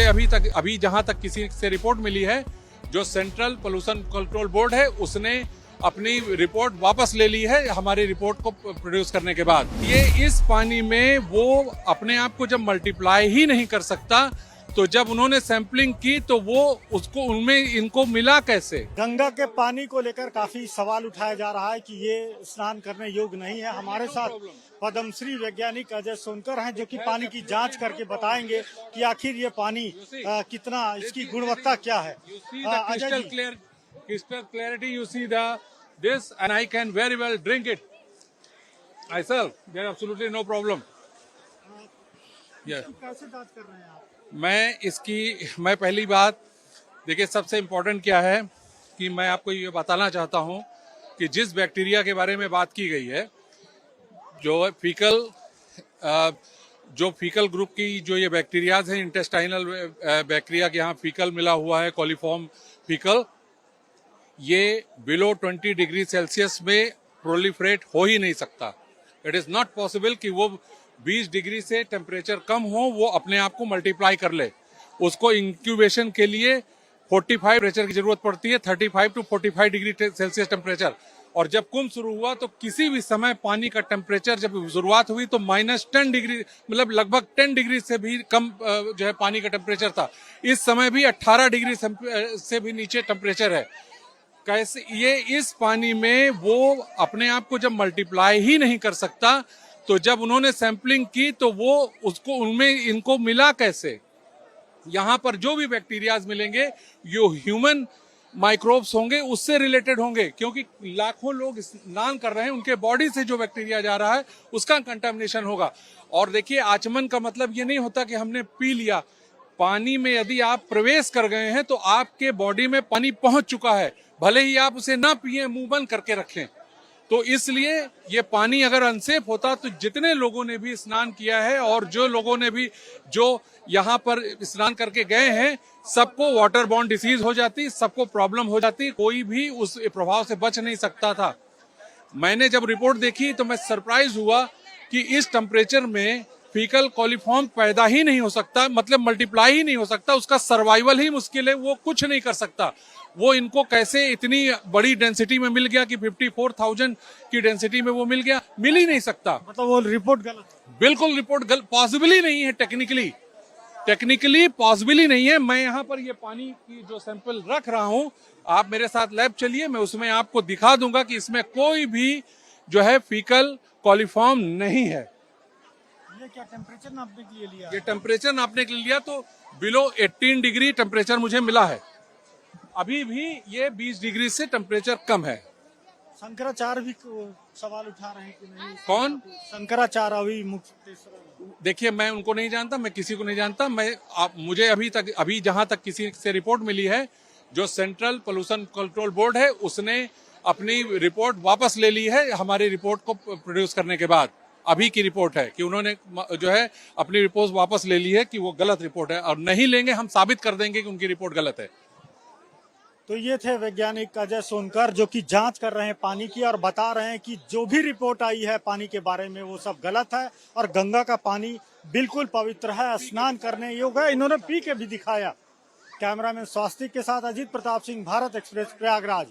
मुझे अभी जहां तक किसी से रिपोर्ट मिली है, जो सेंट्रल पोल्यूशन कंट्रोल बोर्ड है उसने अपनी रिपोर्ट वापस ले ली है हमारी रिपोर्ट को प्रोड्यूस करने के बाद। ये इस पानी में वो अपने आप को जब मल्टीप्लाई ही नहीं कर सकता, तो जब उन्होंने सैंपलिंग की तो वो उसको उनमें इनको मिला कैसे? गंगा के पानी को लेकर काफी सवाल उठाया जा रहा है कि ये स्नान करने योग्य नहीं है। हमारे साथ पद्मश्री वैज्ञानिक अजय सोनकर हैं, जो कि पानी की जांच करके बताएंगे कि आखिर ये पानी कितना, इसकी गुणवत्ता क्या है। crystal clarity, you see this, and I can very well drink it myself. There is absolutely no problem. कैसे जांच कर रहे हैं आप? मैं पहली बात देखिए, सबसे इम्पोर्टेंट क्या है कि मैं आपको ये बताना चाहता हूँ कि जिस बैक्टीरिया के बारे में बात की गई है, जो फीकल ग्रुप की जो ये बैक्टीरियाज हैं, इंटेस्टाइनल बैक्टीरिया के यहाँ फीकल मिला हुआ है, कॉलीफॉर्म फीकल, ये बिलो 20 डिग्री सेल्सियस में प्रोलिफरेट हो ही नहीं सकता। इट इज नॉट पॉसिबल कि वो 20 डिग्री से टेम्परेचर कम हो, वो अपने आप को मल्टीप्लाई कर ले। उसको इंक्यूबेशन के लिए 45 टेम्परेचर की जरूरत पड़ती है, 35 टू 45 डिग्री सेल्सियस टेम्परेचर। और जब कुंभ शुरू हुआ तो किसी भी समय पानी का टेम्परेचर जब शुरुआत हुई तो -10 डिग्री, मतलब लगभग 10 डिग्री से भी कम जो है पानी का टेम्परेचर था। इस समय भी 18 डिग्री से भी नीचे टेम्परेचर है। कैसे ये इस पानी में वो अपने आप को जब मल्टीप्लाई ही नहीं कर सकता, तो जब उन्होंने सैंपलिंग की तो वो उसको उनमें इनको मिला कैसे? यहाँ पर जो भी बैक्टीरियाज मिलेंगे जो ह्यूमन माइक्रोब्स होंगे उससे रिलेटेड होंगे, क्योंकि लाखों लोग स्नान कर रहे हैं, उनके बॉडी से जो बैक्टीरिया जा रहा है उसका कंटामिनेशन होगा। और देखिए, आचमन का मतलब ये नहीं होता कि हमने पी लिया। पानी में यदि आप प्रवेश कर गए हैं तो आपके बॉडी में पानी पहुंच चुका है, भले ही आप उसे ना पिए, मुंह बंद करके रखें। तो इसलिए ये पानी अगर अनसेफ होता तो जितने लोगों ने भी स्नान किया है और जो लोगों ने भी जो यहाँ पर स्नान करके गए हैं, सबको वाटर बॉर्न डिसीज हो जाती, सबको प्रॉब्लम हो जाती, कोई भी उस प्रभाव से बच नहीं सकता था। मैंने जब रिपोर्ट देखी तो मैं सरप्राइज हुआ कि इस टेम्परेचर में फीकल कॉलीफॉर्म पैदा ही नहीं हो सकता, मतलब मल्टीप्लाई ही नहीं हो सकता, उसका सर्वाइवल ही मुश्किल है, वो कुछ नहीं कर सकता। वो इनको कैसे इतनी बड़ी डेंसिटी में मिल गया कि 54,000 की डेंसिटी में वो मिल गया? मिल ही नहीं सकता। मतलब वो रिपोर्ट गलत है। बिल्कुल रिपोर्ट गलत, पॉसिबल ही नहीं है, टेक्निकली पॉसिबल ही नहीं है। मैं यहाँ पर ये पानी की जो सैंपल रख रहा हूँ, आप मेरे साथ लैब चलिए, मैं उसमें आपको दिखा दूंगा कि इसमें कोई भी जो है फीकल कॉलीफॉर्म नहीं है। ये क्या टेम्परेचर नापने के लिए लिया? ये टेम्परेचर नापने के लिए लिया तो बिलो 18 डिग्री टेम्परेचर मुझे मिला है। अभी भी ये 20 डिग्री से टेम्परेचर कम है। शंकराचार्य भी सवाल उठा रहे हैं कि नहीं? कौन? शंकराचार्य अभी मुख्य। देखिए, मैं उनको नहीं जानता, मैं किसी को नहीं जानता। मुझे अभी जहां तक किसी से रिपोर्ट मिली है, जो सेंट्रल पोल्यूशन कंट्रोल बोर्ड है उसने अपनी रिपोर्ट वापस ले ली है हमारी रिपोर्ट को प्रोड्यूस करने के बाद। अभी की रिपोर्ट है कि उन्होंने जो है अपनी रिपोर्ट वापस ले ली है कि वो गलत रिपोर्ट है, और नहीं लेंगे, हम साबित कर देंगे कि उनकी रिपोर्ट गलत है। तो ये थे वैज्ञानिक अजय सोनकर, जो कि जांच कर रहे हैं पानी की और बता रहे हैं कि जो भी रिपोर्ट आई है पानी के बारे में वो सब गलत है और गंगा का पानी बिल्कुल पवित्र है, स्नान करने योग्य है। इन्होंने पी के भी दिखाया। कैमरामैन स्वास्तिक के साथ अजीत प्रताप सिंह, भारत एक्सप्रेस, प्रयागराज।